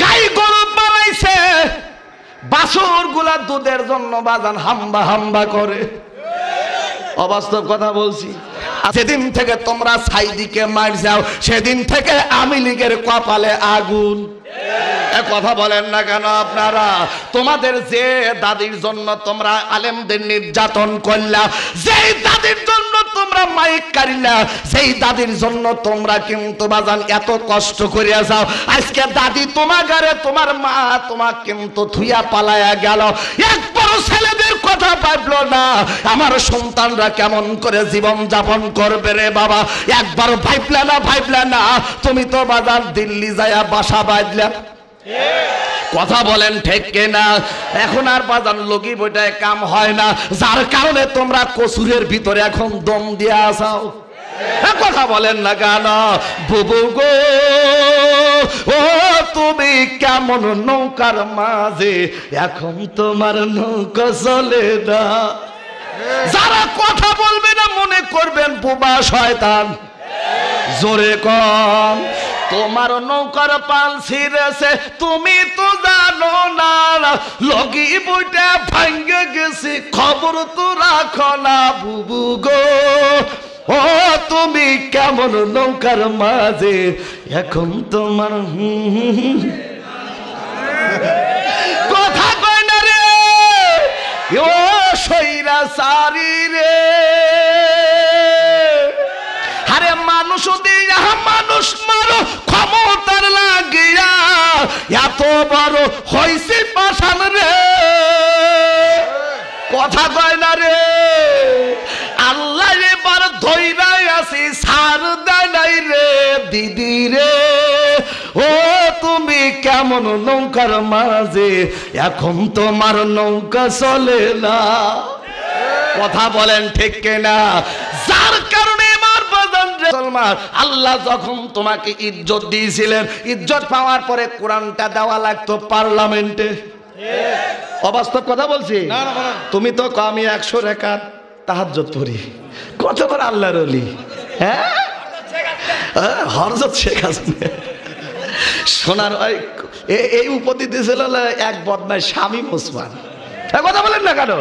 গাই গরু বানাইছে, বাছুর গুলা দুধের জন্য বাজান হাম্বা হাম্বা করে। অবাস্তব কথা বলছি। যেদিন থেকে তোমরা সাইদিকে মার যাও সেদিন থেকে আওয়ামী লীগের কপালে আগুন। কথা বলেন না কেন আপনারা? তোমাদের যে দাদির জন্য তোমরা আলেমদের নির্যাতন করলা, যেই দাদির জন্য তোমরা মাইক কারিলা, সেই দাদির জন্য তোমরা কিন্তু বাজান এত কষ্ট করিয়া যাও। আজকে দাদি তোমাগারে তোমার মা তোমাকে কিন্তু থুইয়া পালায়া গেল, একবার ছেলেদের কথা ভাবলো না আমার সন্তানরা কেমন করে জীবন যাপন করবে রে বাবা, একবার ভাবলা না। তুমি তো বাজার দিল্লি যায়া বাসা বাঁধলা। কথা বলেন ঠিক কিনা? এখন আর বাজান লগি বইটায় কাম হয় না, যার কারণে তোমরা কসুরের ভিতরে এখন দম দিয়ে আসাও। কথা বলেন না কেন? বুবু গো ও তুমি কেমন নৌকার মাঝে, এখন তোমার নৌকা চলে না। যারা কথা বলবে না মনে করবেন বোবা শয়তান। জোরে কম। তোমার নৌকার পাল ছিঁড়েছে তুমি তো জানো না, লগি বইটা ভাঙ্গে গেছে খবর তো রাখো না। বুবু গো ও তুমি কেমন নৌকার মাঝে, এখন তোমার কথা কয় না রে ও সৈরা সারি রে। আরে মানুষ দিয়া মানুষ মারো ক্ষমতার লাগিয়া, এত বড় হইছে পাশান রে। কথা কয় না রে? আল্লাহ এবার ধইরাই আছি সার দেয় নাই রে দিদি রে। ও তুমি কেমন নৌকার মাঝে, এখন তোমার নৌকা চলে না। কথা বলেন ঠিক কিনা? যার কারণে আল্লাহ যখন তোমাকে ইজ্জত দিয়েছিলেন, ইজ্জত পাওয়ার পরে কোরআনটা দেওয়া লাগতো পার্লামেন্টে। অবাস্তব কথা বলছি? তুমি তো আমি 100 রাকাত তাহাজ্জুদ পড়ি, কত করে আল্লাহর ওলি। হ্যাঁ হযরত শেখ হাসিনা সোনার এই উপাধি দিয়েছিল এক বদমাই শামীম ওসমান। কথা বলেন না কেন?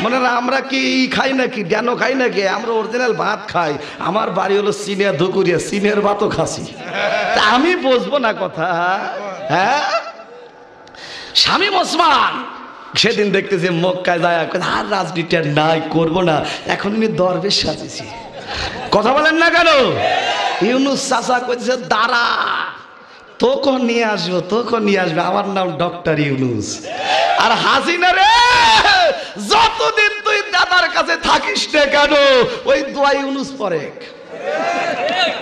মানে আমরা কি খাই নাকি ড্যান খাই নাকি? আমরা অরিজিনাল ভাত খাই। আমার বাড়ি হলো সিনিয়া ধুকুরিয়া, সিনের ভাতও খাসি। তা আমি বসবো না কথা? হ্যাঁ শামীম ওসমান সেদিন দেখতেছি মক্কায় যায় আর রাজনীতি আর নাই করবো না, এখন আমি দরবেশ সাজেছি। কথা বলেন না কেন? ইউনুস চাচা কইছে দাঁড়া তোকে নিয়ে আসবো, তোকে নিয়ে আসবে। আমার নাম ডক্টর ইউনুস। আর হাসিনা রে যতদিন তুই দাদার কাছে থাকিস না কেন ওই দোয়া ইউনুস পড়ে।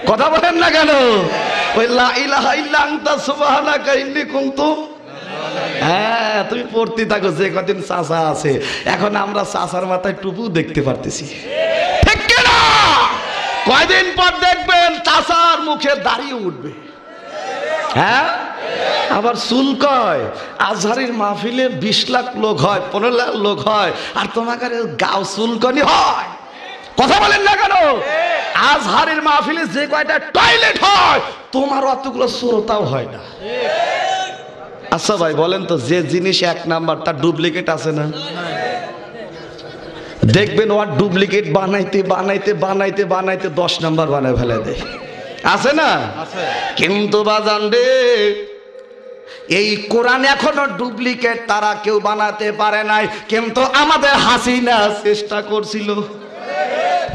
কথা বলেন না কেন? ওই লা ইলাহা ইল্লা আনতা সুবহানাকা ইন্নী কুনতু। হ্যাঁ তুমি পড়তে থাকো যে কদিন চাচা আছে। এখন আমরা চাচার মাথায় টুপু দেখতে পারতেছি, ঠিক কিনা? কয়দিন পর দেখবেন চাচার মুখে দাড়ি উঠবে। হ্যাঁ আবার চুল কয়। আজহারের মাহফিলে 20 লাখ লোক হয়, 15 লাখ লোক হয়, আর তোমাকে গাও চুলকনি হয়। কথা বলেন না কেন? আজহারের মাহফিলে যে কয়টা টয়লেট হয় তোমার অতগুলো শ্রোতাও হয় না। আচ্ছা ভাই বলেন তো, যে জিনিস 1 নাম্বার তার ডুপ্লিকেট আছে না? দেখবেন ওর ডুপ্লিকেট বানাইতে বানাইতে বানাইতে বানাইতে 10 নাম্বার বানায় ফেলে দেয়, আছে না? কিন্তু বাজান রে এই কোরআন এখনো ডুপ্লিকেট তারা কেউ বানাতে পারে নাই, কিন্তু আমাদের হাসিনা চেষ্টা করছিল।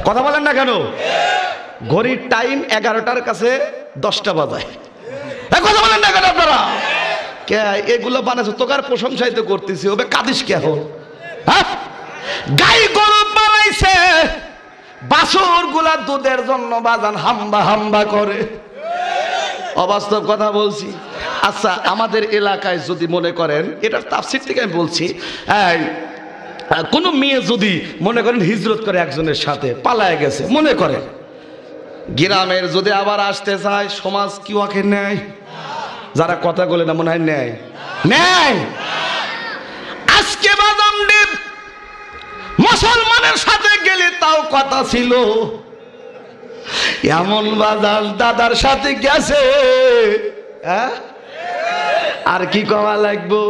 কথা বলেন না কেন? ঘড়ির টাইম 11টার কাছে 10টা বাজায়। কথা বলেন না কেন আপনারা? কে এগুলো বানাইছো? তোকার প্রশংসাই তো করতেছি, ওবে কাদিস কে হল? হ্যাঁ গাই গরু বানাইছে, বাছুর গুলা দুধের জন্য বাজান হাম্বা হাম্বা করে। অবাস্তব কথা বলছি। আচ্ছা আমাদের এলাকায় যদি মনে করেন, এটার তাফসীর থেকে আমি বলছি, কোন মেয়ে যদি মনে করেন হিজরত করে একজনের সাথে পালায় গেছে, মনে করেন গ্রামের যদি আবার আসতে চায়, সমাজ কি ওকে নেয়? যারা কথা বলে না মনে হয় নেয়? নেয়। আজকে বাদাম ডিপ মুসলমানের সাথে গেলে তাও কথা ছিল, এমন বাজার দাদার সাথে গেছে আর কি কমা লাগবো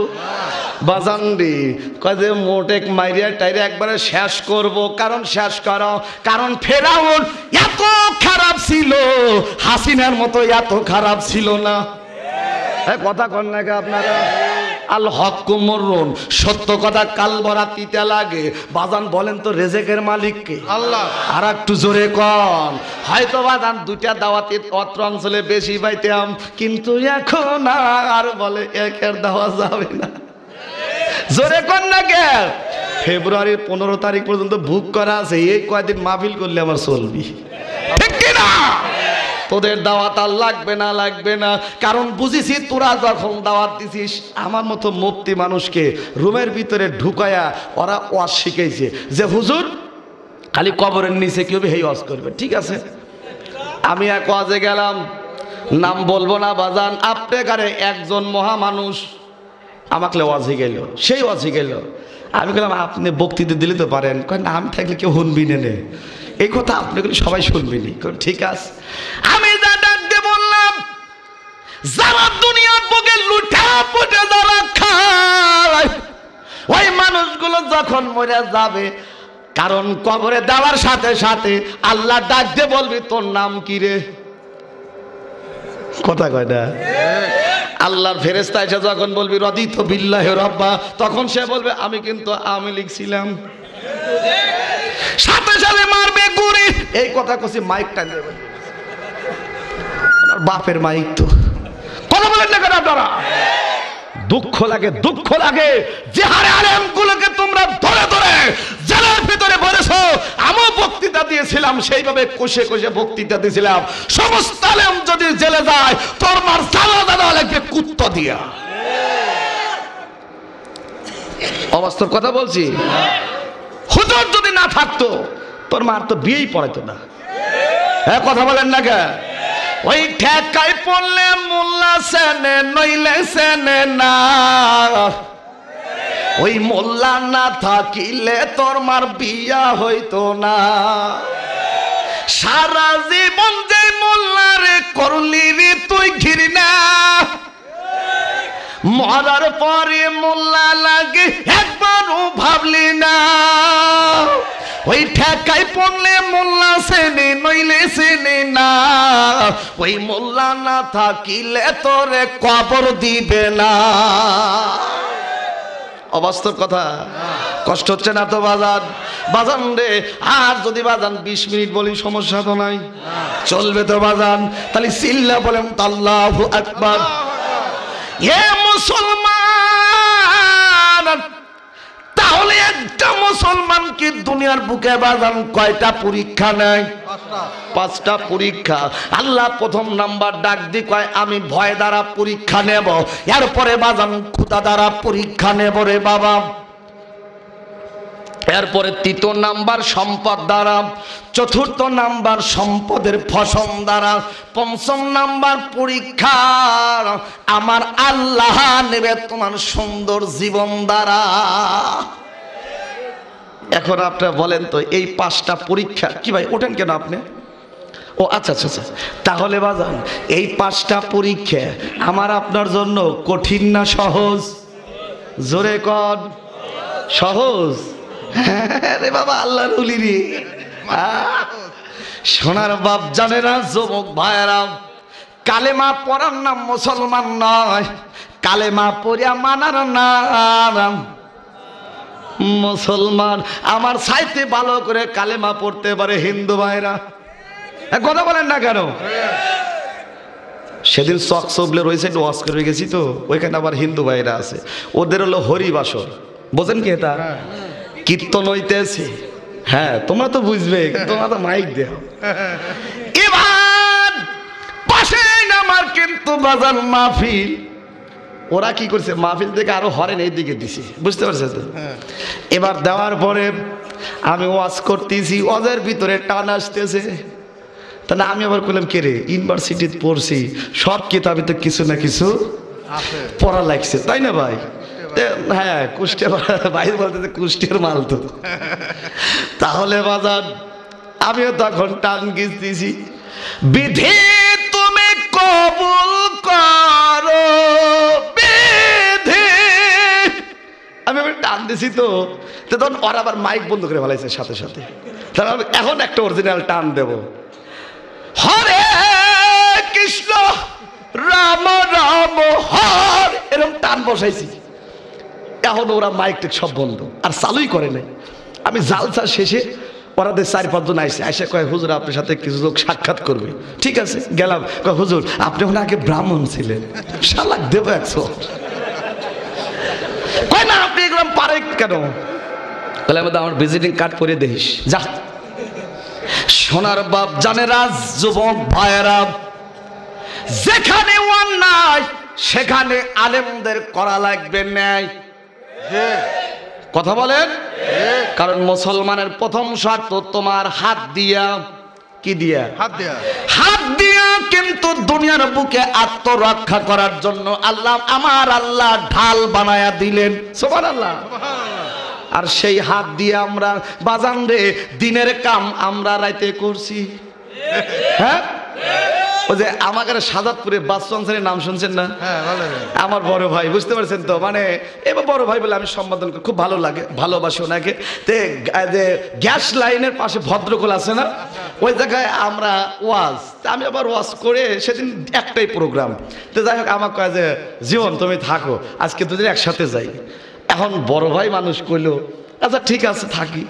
বাজানডি কয় যে মোটেক মাইরিয়া টাইরে একবারে শেষ করব কারণ শেষ করো কারণ ফেরাউন এত খারাপ ছিল হাসিনার মতো এত খারাপ ছিল না কথা কন নাকি আপনারা আল হক মরুন সত্য কথা কাল বরা তিতা লাগে বাজান বলেন তো রেজেকের মালিক কে আল্লাহ আর একটু জোরে কন হয়তো বাজান দুইটা দাওয়াতের অত্র অঞ্চলে বেশি পাইতাম কিন্তু এখন আর বলে একের দেওয়া যাবে না জোরে কন না কে ফেব্রুয়ারির 15 তারিখ পর্যন্ত বুক করা আছে এই কয়দিন মাহফিল করলে আমার চলবি ঠিক কিনা তোদের দাওয়াত আর লাগবে না কারণ বুঝিছি তোরা যখন দাওয়াত দিছিস আমার মতো মুফতি মানুষকে রুমের ভিতরে ঢুকায়া ওরা ওয়াজ শিখাইছে যে হুজুর খালি কবরের নিচে কেউ হেই ওয়াজ করবে ঠিক আছে আমি এক ওয়াজে গেলাম নাম বলবো না বাজান আপনি গারে একজন মহা মানুষ আমাকে ওয়াজে গেল সেই ওয়াজে গেল আমি বললাম আপনি বক্তৃতা দিলে তো পারেন না আমি থাকলে কেউ শুনবি নে এই কথা আপনি সবাই শুনবি নি ঠিক আছে আমি যা ডাক দিয়ে বললাম যারা দুনিয়ার বুকে লুটা পুটে যারা খায় ওই মানুষগুলো যখন মরে যাবে কারণ কবরে দেওয়ার সাথে সাথে আল্লাহ ডাক দিয়ে বলবি তোর নাম কি রে কথা কয় না আল্লাহর ফেরেশতা এসে যখন বলবি রদিতু বিল্লাহি রাব্বা তখন সে বলবে আমি কিন্তু আমি লিখছিলাম সাথে সাথে মারবে গুড়ি এই কথা কইছি মাইকটা নেবে ওনার বাপের মাইক তো কথা বলেন না কেন আপনারা দুঃখ লাগে যে হারে আলেমগুলোকে তোমরা ধরে ধরে জেলের ভিতরে ভরেছো আমিও বক্তৃতা দিয়েছিলাম সেইভাবে কষে বক্তৃতা দিয়েছিলাম সমস্ত আলেম যদি জেলে যায় তোর মার সালাদা দেওয়া লাগবে কুত্তা দিয়া অবাস্তব কথা বলছি হুজুর যদি না থাকতো তোর মার তো বিয়েই পড়াইতো না হ্যাঁ কথা বলেন না কে ওই ঠেকাই পড়লে মোল্লা সেনে নইলে সেনে না ওই মোল্লা না থাকিলে তোর মার বিয়া হইতো না সারা জীবন যে মোল্লারে করলি রে তুই ঘৃণা মরার পরে মোল্লা লাগে একবারও ভাবলি না ওই ঠেকাই পড়লে মোল্লা সেনে নইলে সেনে না ওই মোল্লা না থাকিলে তোরে কবর দিবে না অবাস্তব কথা কষ্ট হচ্ছে না তো বাজান রে আর যদি বাজান 20 মিনিট বলি সমস্যা তো নাই চলবে তো বাজান তাহলে চিল্লা বলেন আল্লাহু আকবার এ মুসলমান তাহলে একটা মুসলমান কি দুনিয়ার বুকে বাজান কয়টা পরীক্ষা নেয় 5টা পরীক্ষা আল্লাহ প্রথম নাম্বার ডাক দি কয় আমি ভয় দ্বারা পরীক্ষা নেব এরপরে বাজান ক্ষুধা দ্বারা পরীক্ষা নেব রে বাবা এরপরে 3য় নাম্বার সম্পদ দ্বারা 4র্থ নাম্বার সম্পদের ফসল দ্বারা 5ম নাম্বার পরীক্ষা আমার আল্লাহ নেবে তোমার সুন্দর জীবন দ্বারা এখন আপনারা বলেন তো এই 5টা পরীক্ষা কি ভাই ওঠেন কেন আপনি ও আচ্ছা তাহলে বাজান এই 5টা পরীক্ষা আমার আপনার জন্য কঠিন না সহজ জোরে কর সহজ রে বাবা আল্লাহর ওলি রে সোনার বাপ জানে না যুবক ভাইরা কালেমা পড়ার নাম মুসলমান নয় কালেমা পড়িয়া মানার নাম মুসলমান আমার চাইতে ভালো করে কালেমা পড়তে পারে হিন্দু ভাইরা কথা বলেন না কেন সেদিন চক চবলে রয়েছে ওয়াজ করে গেছি তো ওইখানে আবার হিন্দু ভাইরা আছে ওদের হলো হরিবাসর বোঝেন কি এটা কীর্তন হইতেছে হ্যাঁ তোমরা তো বুঝবে তোমরা তো মাইক দেও এবার পাশে আমার কিন্তু বাজার মাহফিল ওরা কি করছে মাহফিল থেকে আরো হরেন এই দিকে দিছে বুঝতে পারছে তো এবার দেওয়ার পরে আমি ওয়াজ করতেছি ওয়াজের ভিতরে টান আসতেছে তাহলে আমি আবার বললাম কে রে ইউনিভার্সিটিতে পড়ছি সব কিতাবে তো কিছু না কিছু পড়া লাগছে তাই না ভাই হ্যাঁ কুষ্টিয়া ভাই বলতে কুষ্টিয়ার মাল তো তাহলে বাজার আমিও তখন টান গিয়েছি বিধি তুমি কবুল করো দিছি তো তখন ওরা আবার মাইক বন্ধ করে ফেলাইছে সাথে সাথে। তাহলে এখন একটা অরিজিনাল টান দেব, হরে কৃষ্ণ রাম রাম হর, এরকম টান বসাইছি। এখন ওরা মাইক টেক সব বন্ধ, আর চালুই করে নাই। আমি জালসা শেষে ওরাদের 4-5 জন আইসে, আইসা কয় হুজুর আপনার সাথে কিছু লোক সাক্ষাৎ করবে। ঠিক আছে গেলাম, কয় হুজুর আপনি ওখানে আগে ব্রাহ্মণ ছিলেন, শালাক দেবো 100। কয় না আপনি এগুলো পারে কেন? বলে আমাদের আমার ভিজিটিং কার্ড পরে দেখিস যা। সোনার বাপ জানে রাজ যুবক ভাইয়েরা, যেখানে অন্যায় সেখানে আলেমদের করা লাগবে ন্যায়। কথা বলেন, কারণ মুসলমানের প্রথম শর্ত তোমার হাত দিয়া, কি দিয়া? হাত দিয়া। কিন্তু দুনিয়ার বুকে আত্মরক্ষা করার জন্য আল্লাহ আমার আল্লাহ ঢাল বানায়া দিলেন, সুবহানাল্লাহ। আর সেই হাত দিয়ে আমরা বাজান রে দিনের কাম আমরা রাইতে করছি। হ্যাঁ, ওই যে আমাকে সাজাদপুরে বাসচন্দ্রের নাম শুনছেন না? আমার বড় ভাই, বুঝতে পারছেন তো? মানে এবার বড় ভাই বলে আমি সম্বোধন করি, খুব ভালো লাগে, ভালোবাসি ওনাকে। তে গ্যাস লাইনের পাশে ভদ্রকোল আছে না, ওই জায়গায় আমরা ওয়াজ, আমি আবার ওয়াজ করে সেদিন একটাই প্রোগ্রাম। তো যাই হোক আমাকে কয় যে জীবন তুমি থাকো, আজকে দুদিন একসাথে যাই। এখন বড় ভাই মানুষ কইলো আচ্ছা ঠিক আছে থাকি।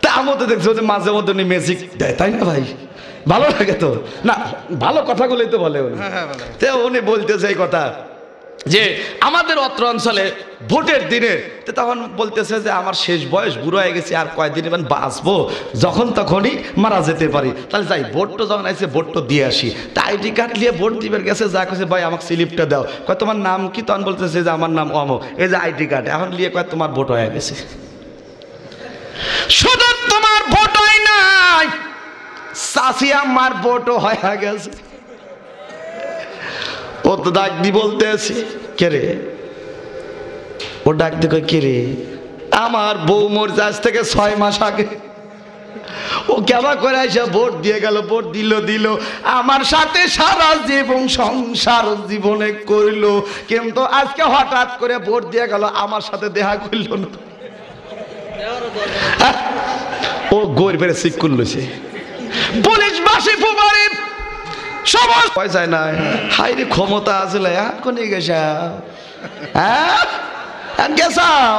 তা আমার তো দেখছি মাঝে মধ্যে উনি ম্যাজিক দেয়, তাই না ভাই? ভালো লাগে তো না, ভালো কথাগুলোই তো বলে উনি। তো উনি বলতেছে এই কথা যে আমাদের অত্র অঞ্চলে ভোটের দিনে, তখন বলতেছে যে আমার শেষ বয়স, বুড়ো হয়ে গেছে, আর কয়দিন এবার বাঁচবো, যখন তখনই মারা যেতে পারি, তাহলে যাই ভোটটা যখন আসছে ভোটটা দিয়ে আসি। তা আইডি কার্ড নিয়ে ভোট দিবার গেছে, যা কেছে ভাই আমাকে স্লিপটা দাও। কয় তোমার নাম কি? তখন বলতেছে যে আমার নাম অমক, এই যে আইডি কার্ড। এখন নিয়ে কয় তোমার ভোট হয়ে গেছে। শুধু তোমার ভোট হয় নাই, চাষি আমার ভোটও হয়ে গেছে। ও তো ডাক দি বলতেছে কে রে, ও ডাক দি কয় কে রে, আমার বউ মোর আজ থেকে 6 মাস আগে ও কেমন করে এসে ভোট দিয়ে গেল, ভোট দিল আমার সাথে সারা জীবন সংসার জীবনে করলো, কিন্তু আজকে হঠাৎ করে ভোট দিয়ে গেল, আমার সাথে দেখা করল না। ও গোর বেড়ে শিখ করলছে। পুলিশ বাসি ফুবারি সবাই পয়সায় নাই, হাইরে ক্ষমতা আসলে এখন গেছাও, হ্যাঁ গেছাও,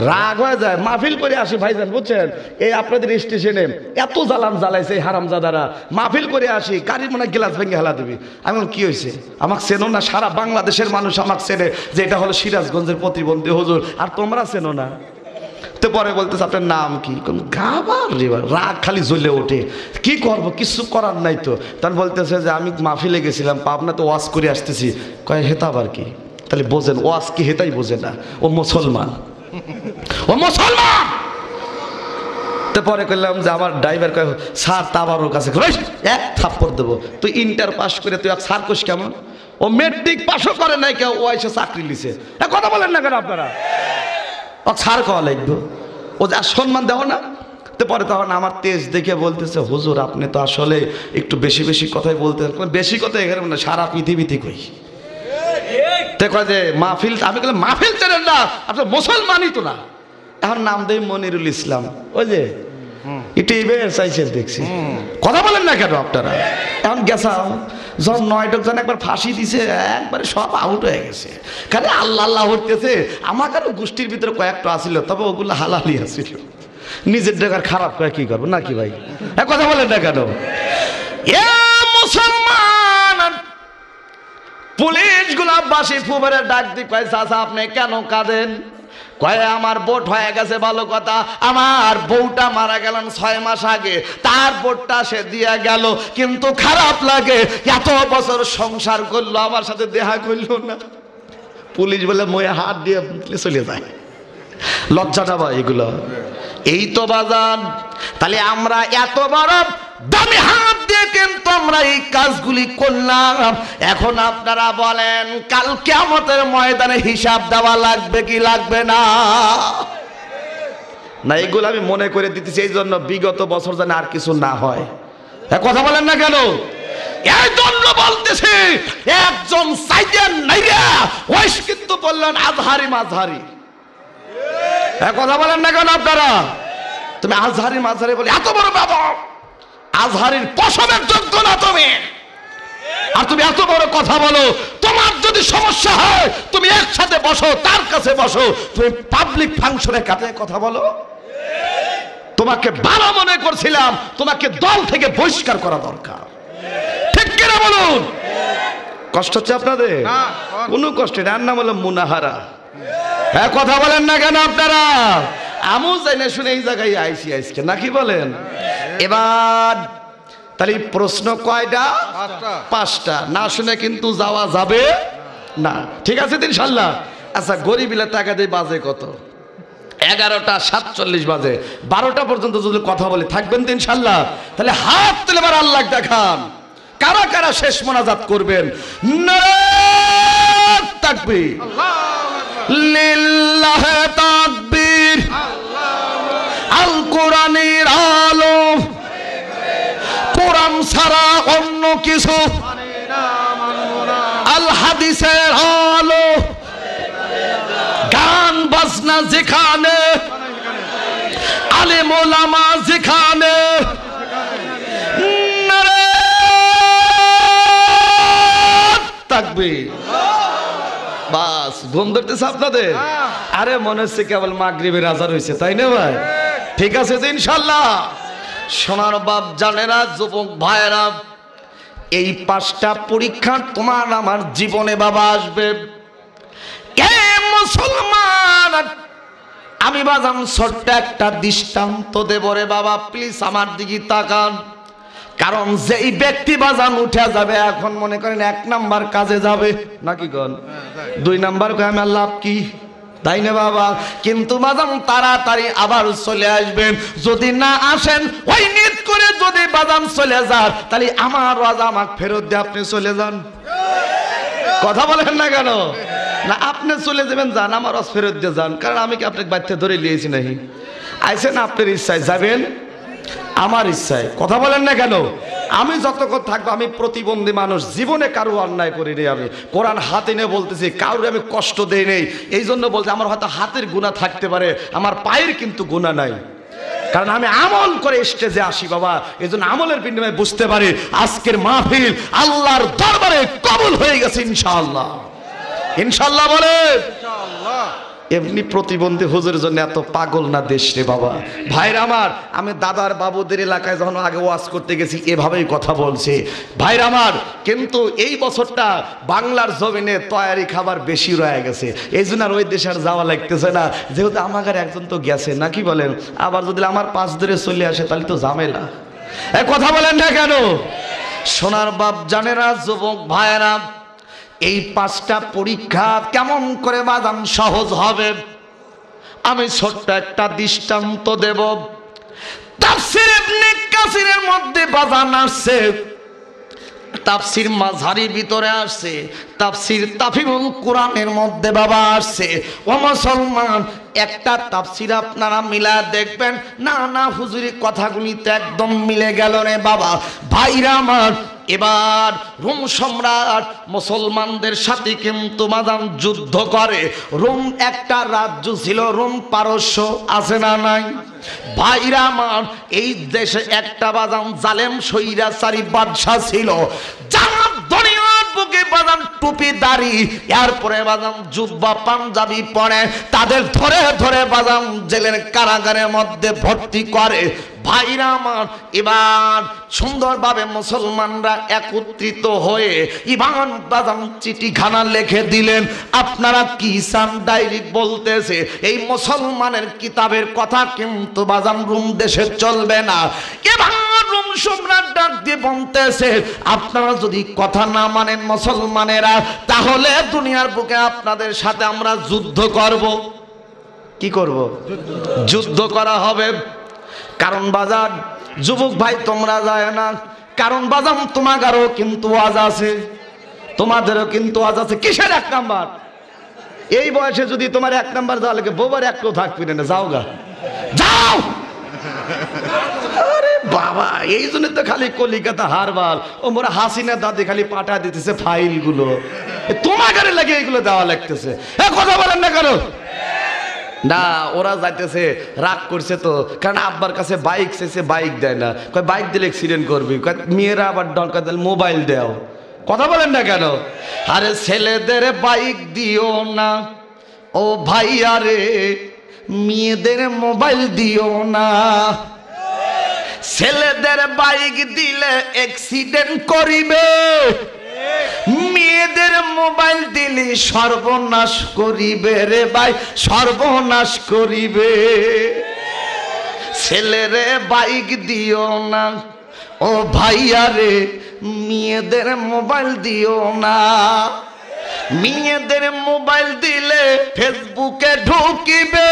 রাগ হয়ে যায়। মাহফিল করে আসি ভাইজান, বুঝছেন? এই আপনাদের স্টেশনে এত জ্বালান জ্বালাইছে এই হারামজাদারা, মাহফিল করে আসি গাড়ির মনে গ্লাস ভেঙে হেলা দিবি। আমি কি হয়েছে, আমাকে চেনো না? সারা বাংলাদেশের মানুষ আমাকে চেনে যে এটা হলো সিরাজগঞ্জের প্রতিবন্ধী হুজুর, আর তোমরা চেনো না। তো পরে বলতেছে আপনার নাম কি? গাবার রাগ খালি জ্বলে ওঠে, কি করব, কিছু করার নাই তো। তখন বলতেছে যে আমি মাহফিলে গেছিলাম, পাবনা তো ওয়াজ করে আসতেছি। কয় হেতা আবার কি? তাহলে বোঝেন ওয়াজ কি, হেতাই বোঝে না, ও মুসলমান, ও মুসলমান। তো পরে করলাম যে আমার ড্রাইভার কয় স্যার তাবারোর কাছে এক থাপ্পড় দেবো, তুই ইন্টার পাস করে তুই এক স্যার কোস কেমন? ও মেট্রিক পাসও করে নাই, কেউ ও এসে চাকরি লিছে। কথা বলেন না কেন আপনারা? ও ছাড় খাওয়া লাগবে, ও যা সম্মান দেওয়া না। তো পরে তখন আমার তেজ দেখে বলতেছে হুজুর আপনি তো আসলে একটু বেশি বেশি কথাই বলতে, বেশি কথা এখানে না সারা পৃথিবীতে কই। তো কয় যে মাহফিল, আমি বললাম মাহফিল চেনেন না, আপনার মুসলমানই তো না। এখন নাম দেয় মনিরুল ইসলাম, ওই যে একটু চাইছেন দেখছি। কথা বলেন না কেন আপনারা? এখন গেছাও যখন 9 জন একবার ফাঁসি দিছে, একবারে সব আউট হয়ে গেছে, খালি আল্লাহ আল্লাহ হইতেছে। আমার আরো গোষ্ঠীর ভিতরে কয়েকটা আসিল, তবে ওগুলো হালালি আসিল, নিজের জায়গার খারাপ করে কি করবো নাকি ভাই? কথা বলেন না কেন? এ মুসলমান পুলিশ গুলা বাসি ফুবের ডাক দি কয় চাচা আপনি কেন কাঁদেন? কয় আমার ভোট হয়ে গেছে, ভালো কথা, আমার বউটা মারা গেলেন 6 মাস আগে, তার ভোটটা সে দিয়ে গেল, কিন্তু খারাপ লাগে এত বছর সংসার করলো আমার সাথে দেখা করলো না। পুলিশ বলে ময়ে হাত দিয়ে চলে যায়, লজ্জাটা ভাই এগুলো। এই তো বাজান, তাহলে আমরা এত বড় দামি হাত দিয়ে কিন্তু আমরা এই কাজগুলি করলাম। এখন আপনারা বলেন কাল কিয়ামতের ময়দানে হিসাব দেওয়া লাগবে কি লাগবে না? না এইগুলো আমি মনে করে দিতেছি এই জন্য বিগত বছর যেন আর কিছু না হয়। কথা বলেন না কেন? এই জন্য বলতেছি একজন সাইদেন নাইরা ওইস কিন্তু বললেন আজহারি মাঝহারি। কথা বলেন না কেন আপনারা? তুমি আজহারি মাঝহারি বলে এত বড় বাবা, আজহারির পশমের যোগ্য না তুমি, আর তুমি এত বড় কথা বলো। তোমার যদি সমস্যা হয় তুমি একসাথে বসো, তার কাছে বসো, তুমি পাবলিক ফাংশনে কাছে কথা বলো। তোমাকে ভালো মনে করছিলাম, তোমাকে দল থেকে বহিষ্কার করা দরকার, ঠিক কিনা বলুন? কষ্ট হচ্ছে আপনাদের? কোনো কষ্ট নেই, আর নাম হলো মুনাহারা। হ্যাঁ, কথা বলেন না কেন আপনারা? আমু জানে শুনে এই জায়গায় আইসি আইসকে নাকি বলেন? এবার তাহলে প্রশ্ন কয়টা? পাঁচটা। না শুনে কিন্তু যাওয়া যাবে না, ঠিক আছে ইনশাল্লাহ? আচ্ছা, গরিবিলা টাকা দিয়ে বাজে কত? 11টা 47 বাজে, 12টা পর্যন্ত যদি কথা বলে থাকবেন তো ইনশাল্লাহ? তাহলে হাত তুলে এবার আল্লাহ দেখান, কারা কারা শেষ মোনাজাত করবেন? নারে তাকবীর, লিল্লাহে তাকবীর। আল কোরআনের আলো, কোরআন ছাড়া অন্য কিছু, আল হাদিসের আলো, গান বাজনা যেখানে, আলেম ওলামা যেখানে, নারে তাকবীর। বাস, ঘুম ধরতেছে আপনাদের? আরে মনে হচ্ছে কেবল মাগরিবের আজান হয়েছে, তাই না ভাই? ঠিক আছে যে ইনশাল্লাহ? সোনার বাপ জানেরা, যুবক ভাইয়েরা, এই 5টা পরীক্ষা তোমার আমার জীবনে বাবা আসবে। কে মুসলমান? আমি বাজান ছোট্ট একটা দৃষ্টান্ত দেব রে বাবা, প্লিজ আমার দিকে তাকান। কারণ যেই ব্যক্তি বাজান উঠে যাবে, এখন মনে করেন 1 নাম্বার কাজে যাবে নাকি গন, 2 নাম্বার কয় আমার লাভ কি, তাই না বাবা? কিন্তু বাজান তাড়াতাড়ি আবার চলে আসবেন। যদি না আসেন, ওই নিয়ত করে যদি বাজান চলে যান, তাহলে আমার ওয়াজ আমাকে ফেরত দিয়ে আপনি চলে যান। কথা বলেন না কেন? না, আপনি চলে যাবেন, যান, আমার ওয়াজ ফেরত দিয়ে যান। কারণ আমি কি আপনাকে বাড়িতে ধরে নিয়েছি নাকি? আইসেন আপনার ইচ্ছায়, যাবেন আমার ইচ্ছায়। কথা বলেন না কেন? আমি যতক্ষণ থাকবো, আমি প্রতিবন্ধী মানুষ, জীবনে কারো অন্যায় করি নেই। আমি কোরআন হাতে নিয়ে বলতেছি, কারোর আমি কষ্ট দেই নেই। এই জন্য বলছি, আমার হয়তো হাতের গুনাহ থাকতে পারে, আমার পায়ের কিন্তু গুনাহ নাই। কারণ আমি আমল করে স্টেজে আসি বাবা, এই জন্য আমলের বিনিময়ে বুঝতে পারি আজকের মাহফিল আল্লাহর দরবারে কবুল হয়ে গেছে ইনশাআল্লাহ। ইনশাআল্লাহ বলে। এমনি প্রতিবন্ধী হুজুরের জন্য এত পাগল না দেশ রে বাবা। ভাইরা আমার, আমি দাদার বাবুদের এলাকায় যখন আগে ওয়াজ করতে গেছি এভাবেই কথা বলছে। ভাইরা আমার, কিন্তু এই বছরটা বাংলার জমিনে তৈরি খাবার বেশি রয়ে গেছে, এই জন্য আর ওই দেশে আর যাওয়া লাগতেছে না। যেহেতু আমার একজন তো গেছে নাকি বলেন, আবার যদি আমার পাশ ধরে চলে আসে তাহলে তো ঝামেলা। কথা বলেন না কেন? সোনার বাপ জানেরা, যুবক ভাইয়েরা, এই 5টা পরীক্ষা কেমন করে বাজান সহজ হবে, আমি ছোট্ট একটা দৃষ্টান্ত দেব। তাফসীর ইবনে কাসিরের মধ্যে বাজান আসছে, তাফসীর মাঝহারি ভিতরে আসছে, তাফসীর তাফসীরুল কোরআনের মধ্যে বাবা আসছে। ও মুসলমান, একটা তাফসীর আপনারা মিলা দেখবেন, না না হুজুরি কথাগুলি তো একদম মিলে গেল রে বাবা। ভাইরা আমার, এবার রোম সম্রাট মুসলমানদের সাথে কিন্তু বাজান যুদ্ধ করে। রোম একটা রাজ্য ছিল, রোম পারস্য, আছে না নাই? ভাইরা আমার, এই দেশে একটা বাজান জালেম স্বৈরাচারী বাদশা ছিল, জানাব দুনিয়ার বুকে বাজান টুপি দাড়ি, এরপরে বাজান জুব্বা পাঞ্জাবি পরে, তাদের ধরে ধরে বাজান জেলের কারাগারের মধ্যে ভর্তি করে। ভাইরা আমার, এবার সুন্দরভাবে মুসলমানরা একত্রিত হয়ে ইবান বাজান চিঠিখানা লিখে দিলেন। আপনারা কি চান? ডাইরেক্ট বলতেছে, এই মুসলমানের কিতাবের কথা কিন্তু বাজান রোম দেশে চলবে না। এবার রোম সম্রাট ডাক দিয়ে বলতেছে, আপনারা যদি কথা না মানেন মুসলমানেরা, তাহলে দুনিয়ার বুকে আপনাদের সাথে আমরা যুদ্ধ করব। কি করব? যুদ্ধ করা হবে। কারণ বাজার যুবক ভাই তোমরা যায় না, কারণ বাজাম তোমাদেরও কিন্তু আজ আছে, তোমাদেরও কিন্তু আজ আছে। কিসের 1 নাম্বার? এই বয়সে যদি তোমার 1 নাম্বার যাওয়া লাগে, বোবার একটু থাকবি না, যাও গা, যাও। আরে বাবা, এই জন্য তো খালি কলিকাতা হারবাল ও মোরা হাসিনা দাদি খালি পাঠা দিতেছে ফাইলগুলো, তোমাদের লাগে এইগুলো দেওয়া লাগতেছে। কথা বলেন না কেন? না, ওরা যাইতেছে রাগ করছে তো, কারণ আব্বার কাছে বাইক চেয়েছে, বাইক দেয় না, কয় বাইক দিলে অ্যাক্সিডেন্ট করবি, মেয়েরা আবার দরকার দিলে মোবাইল দেও। কথা বলেন না কেন? আরে ছেলেদের বাইক দিও না ও ভাইয়া রে, মেয়েদের মোবাইল দিও না। ছেলেদের বাইক দিলে অ্যাক্সিডেন্ট করিবে, মেয়েদের মোবাইল দিলে সর্বনাশ করিবে রে ভাই, সর্বনাশ করিবে। ছেলেরে বাইক দিও না ও ভাইয়া রে, মেয়েদের মোবাইল দিও না। মেয়েদের মোবাইল দিলে ফেসবুকে ঢুকিবে,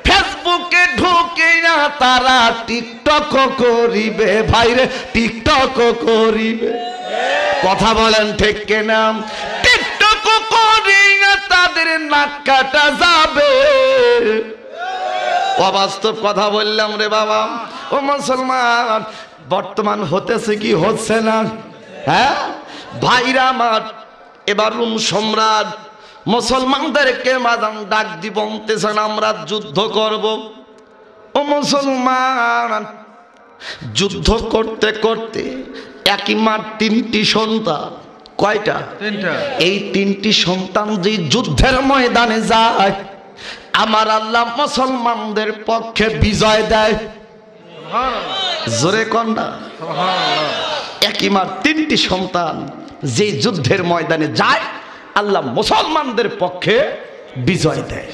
ফেসবুকে ঢুকে না তারা টিকটক করিবে ভাইরে, টিকটক করিবে। কথা বলেন ঠিক কিনা? টিকটক করি না তাদের নাক কাটা যাবে। অবাস্তব কথা বললাম রে বাবা। ও মুসলমান, বর্তমান হতেছে কি হচ্ছে না? হ্যাঁ ভাইরা আমার, এবার রুম সম্রাট মুসলমানদেরকে মাদান ডাক দি বলতেছেন আমরা যুদ্ধ করব। ও মুসলমান, যুদ্ধ করতে করতে একই মার তিনটি সন্তান। কয়টা? তিনটা। এই তিনটি সন্তান যে যুদ্ধের ময়দানে যায়, আমার আল্লাহ মুসলমানদের পক্ষে বিজয় দেয়। জোরে কন্যা একই মার তিনটি সন্তান যে যুদ্ধের ময়দানে যায়, আল্লাহ মুসলমানদের পক্ষে বিজয় দেয়।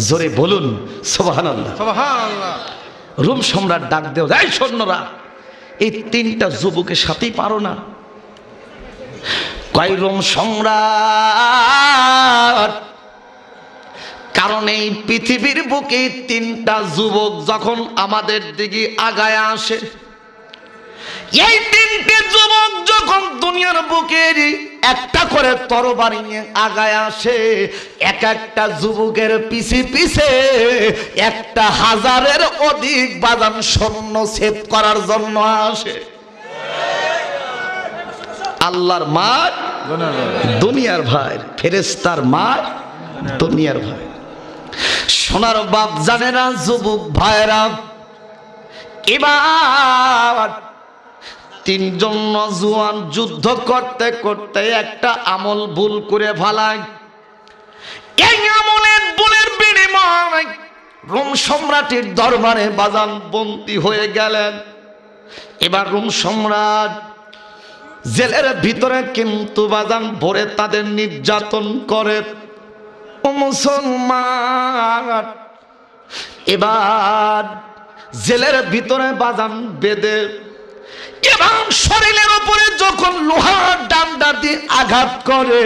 জোরে বলুন সুবহানাল্লাহ। সুবহানাল্লাহ। রোম সম্রাট ডাক দেও, এই সৈন্যরা, এই তিনটা যুবকের সাথেই পারো না? কয় রোম সম্রাট, কারণ এই পৃথিবীর বুকে তিনটা যুবক যখন আমাদের দিকে আগায় আসে, এই তিনটে যুবক যখন দুনিয়ার বুকের একটা করে তরবারি নিয়ে আগায় আসে, এক একটা যুবকের পিছে পিছে 1000-এর অধিক বাজান সৈন্য ছেদ করার জন্য আসে। আল্লাহর মার দুনিয়ার ভাই, ফেরেশতার মার দুনিয়ার ভাই। সোনার বাপ জানে না যুবক ভাইরা, এবার তিনজন নজওয়ান যুদ্ধ করতে করতে একটা আমল ভুল করে ফেলায়। এই আমলের ভুলের বিনিময় রোম সম্রাটের দরবারে বাজান বন্দী হয়ে গেলেন। এবার রোম সম্রাট জেলের ভিতরে কিন্তু বাজান ভরে তাদের নির্যাতন করে। ও মুসলমান, এবার জেলের ভিতরে বাজান বেঁধে, এবং শরীরের উপরে যখন লোহার ডান্ডা দিয়ে আঘাত করে,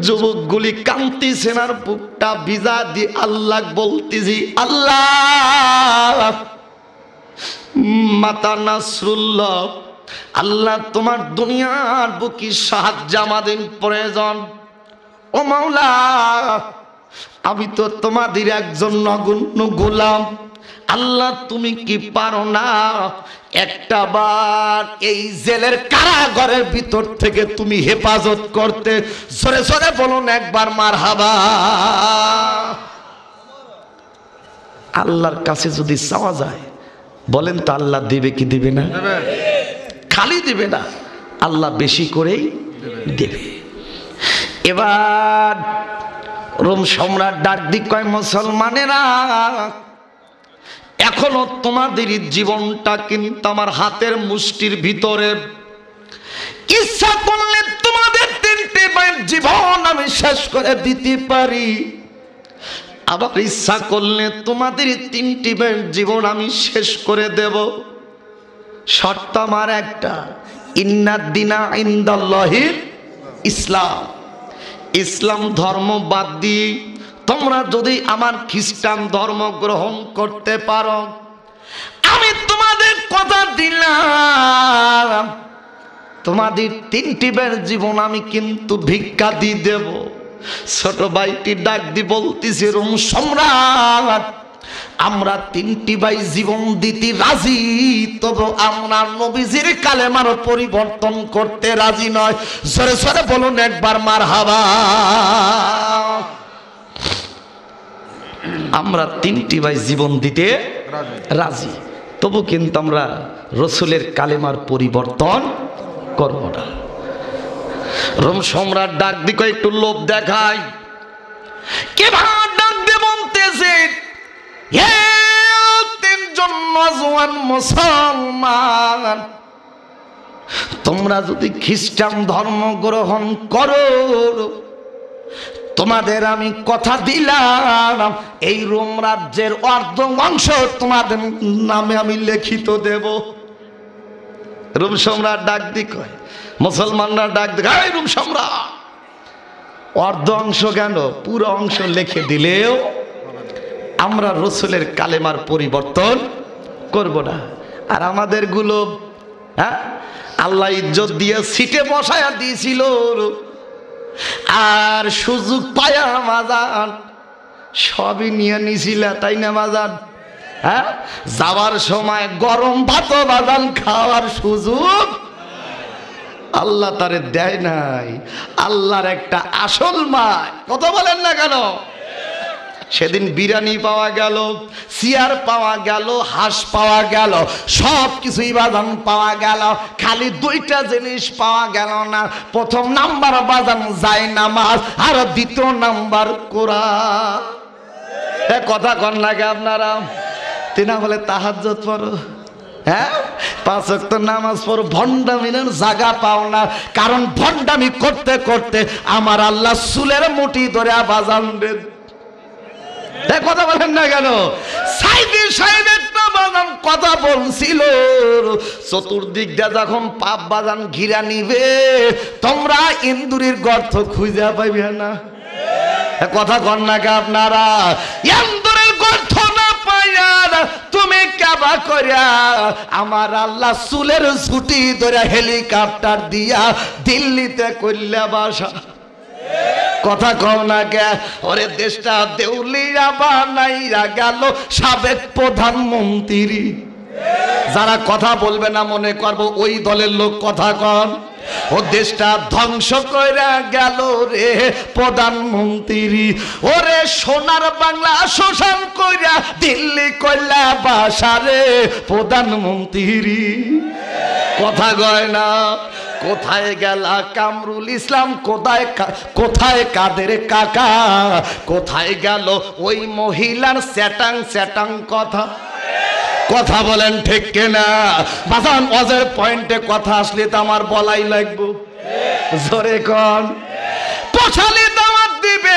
যুবকগুলি কাঁদতেছে আর বুকটা ভিজা দিয়ে আল্লাহ বলতেছি, আল্লাহ মাতা নাসরুল্লাহ, আল্লাহ তোমার দুনিয়ার বুকি সাহায্য আমাদের প্রয়োজন। ও মাওলা, আমি তো তোমাদের একজন নগণ্য গোলাম, আল্লাহ তুমি কি পারো না একটা বার এই জেলের কারাগারের ভিতর থেকে তুমি হেফাজত করতে? জোরে জোরে বলুন একবার মারহাবা। আল্লাহর কাছে যদি চাওয়া যায়, বলেন তো আল্লাহ দিবে কি দিবে না? খালি দিবে না, আল্লাহ বেশি করেই দেবে। এবার রোম সম্রাট ডাক দিক কয়, মুসলমানেরা, এখনো তোমাদের জীবনটা কিন্তু আমার হাতের মুষ্টির ভিতরে। ইচ্ছা করলে তোমাদের তিনটে ভাইয়ের জীবন আমি শেষ করে দিতে পারি, আবার ইচ্ছা করলে তোমাদের তিনটি ভাইয়ের জীবন আমি শেষ করে দেব। শর্ত আমার একটা, ইন্নাদ্দিনা ইনদাল্লাহিল ইসলাম। ইসলাম ধর্ম বাদ দিয়ে তোমরা যদি আমার খ্রিস্টান ধর্ম গ্রহণ করতে পারো, আমি তোমাদের কথা দিলাম, তোমাদের তিনটি বের জীবন আমি কিন্তু ভিক্ষা দিয়ে দেব। ছোট ভাইটি ডাক দি বলতেছে, রোম সম্রাট, আমরা তিনটি ভাই জীবন দিতে রাজি, তবু আমরা নবীজির কালেমার পরিবর্তন করতে রাজি নয়। জোরে জোরে বলুন একবার মারহাবা। আমরা তিনটি ভাই জীবন দিতে রাজি, তবু কিন্তু আমরা রসুলের কালেমার পরিবর্তন করব না। রোম সম্রাট ডাক দিকে একটু লোভ দেখায়, কে ভাড়া ডাক দিয়ে বলতেছে, হে তিনজন নওজোয়ান মুসলমান, তোমরা যদি খ্রিস্টান ধর্ম গ্রহণ করো, তোমাদের আমি কথা দিলাম এই রোম রাজ্যের অর্ধ অংশ তোমাদের নামে আমি লিখিত দেব। রোম সম্রাট ডাক দি কয়, মুসলমানরা ডাক দি, এই রোম সম্রাট, অর্ধ অংশ কেন, পুরো অংশ লিখে দিলেও আমরা রসুলের কালেমার পরিবর্তন করব না। আর আমাদের গুলো, হ্যাঁ, আল্লাহ ইজ্জত দিয়ে সিটে বসায়া দিয়েছিল, আর সুযোগ পায়া মাজান সবই নিয়ে নিছিল, তাই না মাজান? হ্যাঁ, যাওয়ার সময় গরম ভাত বাজান খাওয়ার সুযোগ আল্লাহ তারে দেয় নাই। আল্লাহর একটা আসল মায়, কথা বলেন না কেন? সেদিন বিরিয়ানি পাওয়া গেল, চেয়ার পাওয়া গেল, হাঁস পাওয়া গেল, সব কিছুই বাজান পাওয়া গেল, খালি দুইটা জিনিস পাওয়া গেল না। প্রথম নাম্বার বাজান যায় নামাজ, আর দ্বিতীয় নাম্বার কোরআন। কথা কন লাগে আপনারা? তিনা বলে তাহাজ্জুদ পড়ো, হ্যাঁ, 5 ওয়াক্ত নামাজ পড়ো, ভণ্ডামিনের জায়গা পাও না। কারণ ভণ্ডামি করতে করতে আমার আল্লাহ চুলের মুঠি ধরে বাজান দেন। কথা বলেন না কেন? সাইদি সাহেব একটা বাজান কথা বলছিল, চতুর্দিক দিয়ে যখন পাপ বাজান ঘিরা নিবে, তোমরা ইন্দুরির গর্ত খুঁজে পাইবে না। কথা কন না কে আপনারা? ইন্দুরের গর্ত না পাইয়া তুমি কাবা করিয়া আমার আল্লাহ চুলের ছুটি ধরে হেলিকপ্টার দিয়া দিল্লিতে কইলা বাসা। কথা কও না কে? ওরে দেশটা দেউলিয়া বানাইয়া গেল সাবেক প্রধানমন্ত্রী। যারা কথা বলবে না মনে করবো ওই দলের লোক, কথা কন। ও দেশটা ধ্বংস কইরা গেল রে প্রধানমন্ত্রী। ওরে সোনার বাংলা শোষণ কইরা দিল্লি কইলা বাসা রে প্রধানমন্ত্রী। কথা কয় না? কোথায় গেলা কামরুল ইসলাম, কোথায় কাদের কাকা, কোথায় গেল ওই মহিলার স্যাটাং স্যাটাং কথা? কথা বলেন ঠিক কিনা? বাজান ওয়াজের পয়েন্টে কথা আসলে তো আমার বলাই লাগবে, জোরে কোন। পশালি